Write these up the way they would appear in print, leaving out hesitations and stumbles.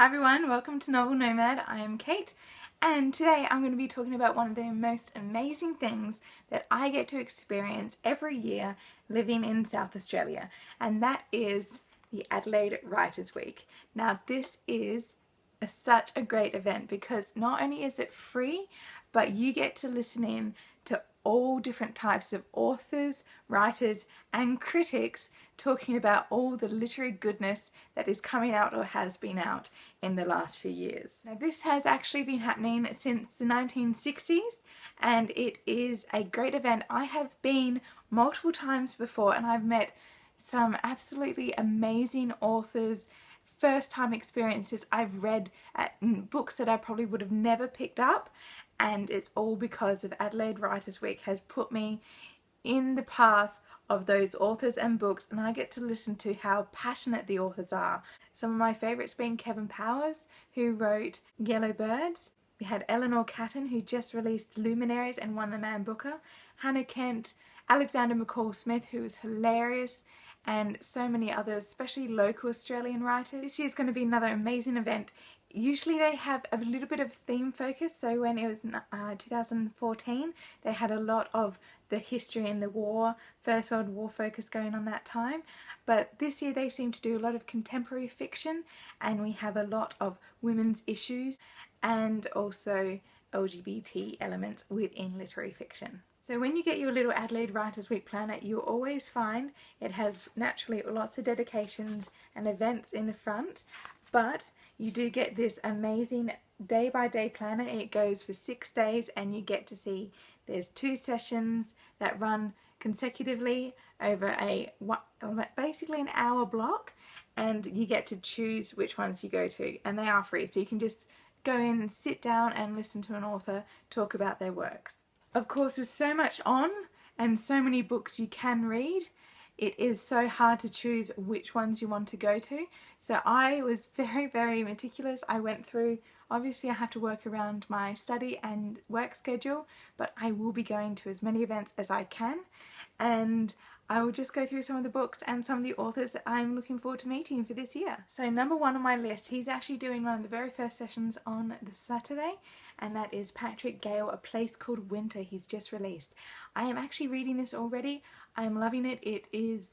Hi everyone, welcome to Novel Nomad. I am Kate and today I'm going to be talking about one of the most amazing things that I get to experience every year living in South Australia, and that is the Adelaide Writers Week. Now this is such a great event because not only is it free, but you get to listen in to all different types of authors, writers and critics talking about all the literary goodness that is coming out or has been out in the last few years. Now this has actually been happening since the 1960s and it is a great event. I have been multiple times before and I've met some absolutely amazing authors, first time experiences. I've read books that I probably would have never picked up, and it's all because of Adelaide Writers Week has put me in the path of those authors and books, and I get to listen to how passionate the authors are. Some of my favourites being Kevin Powers, who wrote Yellow Birds. We had Eleanor Catton, who just released Luminaries and won the Man Booker. Hannah Kent, Alexander McCall Smith, who is hilarious, and so many others, especially local Australian writers. This year's going to be another amazing event. Usually they have a little bit of theme focus, so when it was 2014 they had a lot of the history and the war, First World War focus going on that time, but this year they seem to do a lot of contemporary fiction, and we have a lot of women's issues and also LGBT elements within literary fiction. So when you get your little Adelaide Writers Week planner, you'll always find it has naturally lots of dedications and events in the front, but you do get this amazing day-by-day planner. It goes for 6 days and you get to see there's 2 sessions that run consecutively over basically an hour block, and you get to choose which ones you go to, and they are free, so you can just go in and sit down and listen to an author talk about their works. Of course, there's so much on and so many books you can read. It is so hard to choose which ones you want to go to. So I was very meticulous. I went through, obviously I have to work around my study and work schedule, but I will be going to as many events as I can, and I will just go through some of the books and some of the authors that I'm looking forward to meeting for this year. So number 1 on my list, he's actually doing one of the very first sessions on the Saturday, and that is Patrick Gale, A Place Called Winter. He's just released. I am actually reading this already. I am loving it. It is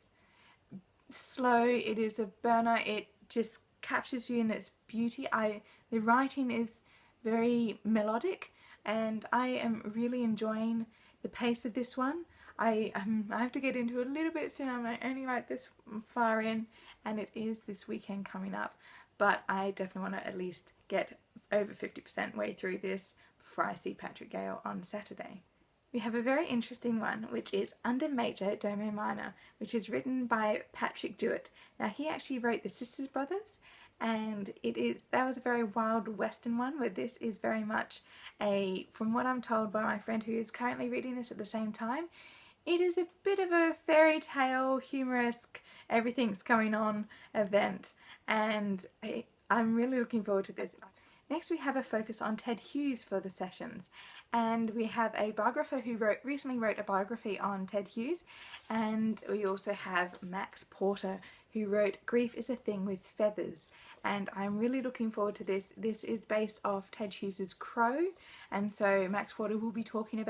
slow, it is a burner, it just captures you in its beauty. The writing is very melodic and I am really enjoying the pace of this one. I have to get into it a little bit soon. I'm only like this far in and it is this weekend coming up, but I definitely want to at least get over 50% way through this before I see Patrick Gale on Saturday. We have a very interesting one, which is Under Major Domo Minor, which is written by Patrick Dewitt. Now he actually wrote The Sisters Brothers, and that was a very wild western one, where this is very much from what I'm told by my friend who is currently reading this at the same time, it is a bit of a fairy tale, humorous, everything's going on event, and I'm really looking forward to this. Next we have a focus on Ted Hughes for the sessions, and we have a biographer who recently wrote a biography on Ted Hughes, and we also have Max Porter, who wrote Grief is a Thing with Feathers, and I'm really looking forward to this. This is based off Ted Hughes's Crow, and so Max Porter will be talking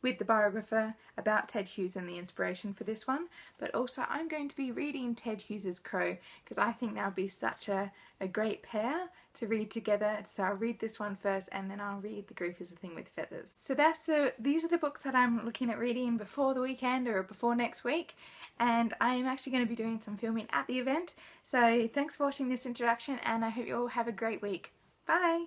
with the biographer about Ted Hughes and the inspiration for this one, but also I'm going to be reading Ted Hughes's Crow because I think that would be such a great pair to read together. So I'll read this one first and then I'll read The Grief is a Thing with Feathers. So these are the books that I'm looking at reading before the weekend or before next week, and I am actually going to be doing some filming at the event. So thanks for watching this introduction and I hope you all have a great week. Bye!